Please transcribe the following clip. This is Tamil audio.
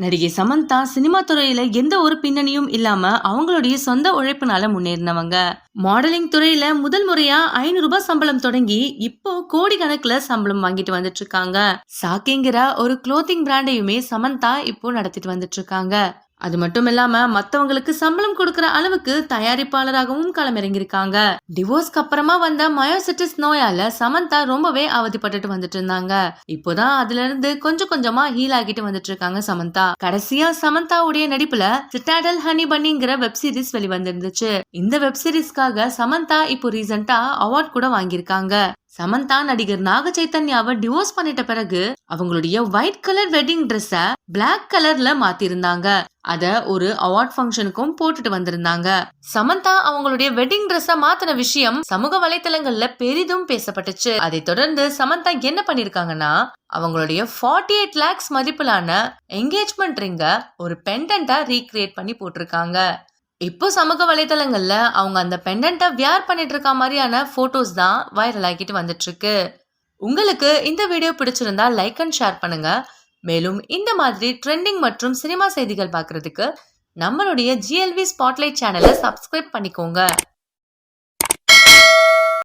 நடிகை சமந்தா சினிமா துறையில எந்த ஒரு பின்னணியும் இல்லாம அவங்களுடைய சொந்த உழைப்பினால முன்னேறினவங்க. மாடலிங் துறையில முதல் முறையா 500 ரூபாய் சம்பளம் தொடங்கி இப்போ கோடிக்கணக்குல சம்பளம் வாங்கிட்டு வந்துட்டு இருக்காங்க. சாக்கிங்கிற ஒரு க்ளோத்திங் பிராண்டையுமே சமந்தா இப்போ நடத்திட்டு வந்துட்டு இருக்காங்க. அது மட்டும் இல்லாம மத்தவங்களுக்கு சம்பளம் கொடுக்கற அளவுக்கு தயாரிப்பாளராகவும் களமிறங்கிருக்காங்க. டிவோர்ஸ்க்கு அப்புறமா வந்த மயோசிட்டிஸ் நோயால சமந்தா ரொம்பவே அவதிப்பட்டுட்டு வந்துட்டு இருந்தாங்க. இப்போதான் அதுல இருந்து கொஞ்சம் கொஞ்சமா ஹீல் ஆகிட்டு வந்துட்டு இருக்காங்க சமந்தா. கடைசியா சமந்தாவுடைய நடிப்புல சிட்டாடல் ஹனி பன்னிங்கிற வெப் சீரிஸ் வெளிவந்திருந்துச்சு. இந்த வெப் சீரிஸ்க்காக சமந்தா இப்போ ரீசெண்டா அவார்ட் கூட வாங்கியிருக்காங்க. சமந்தா நடிகர் நாக சைத்தன்யாவை டிவோர்ஸ் பண்ணிட்ட பிறகு அவங்களுடைய ஒயிட் கலர் வெட்டிங் ட்ரெஸ்ஸ பிளாக் கலர்ல மாத்திருந்தாங்க. அத ஒரு அவார்ட் ஃபங்க்ஷனுக்கும் போட்டுட்டு வந்திருந்தாங்க. சமந்தா அவங்களுடைய வெட்டிங் ட்ரெஸ்ஸ மாத்தின விஷயம் சமூக வலைத்தளங்கள்ல பெரிதும் பேசப்பட்டுச்சு. அதை தொடர்ந்து சமந்தா என்ன பண்ணிருக்காங்கன்னா, அவங்களுடைய 48 lakhs மதிப்பிலான என்கேஜ்மெண்ட் ரிங்க ஒரு பெண்டன்ட்டா ரீக்ரியேட் பண்ணி போட்டிருக்காங்க. இப்போ சமூக வலைதளங்கள்ல அவங்க அந்த பெண்டன்ட்டை வியர் பண்ணிட்டு இருக்க மாதிரியான போட்டோஸ் தான் வைரல் ஆகிட்டு வந்துட்டு இருக்கு. உங்களுக்கு இந்த வீடியோ பிடிச்சிருந்தா லைக் அண்ட் ஷேர் பண்ணுங்க. மேலும் இந்த மாதிரி ட்ரெண்டிங் மற்றும் சினிமா செய்திகள் பார்க்கறதுக்கு நம்மளுடைய GLV ஸ்பாட்லைட் சேனலை சப்ஸ்கிரைப் பண்ணிக்கோங்க.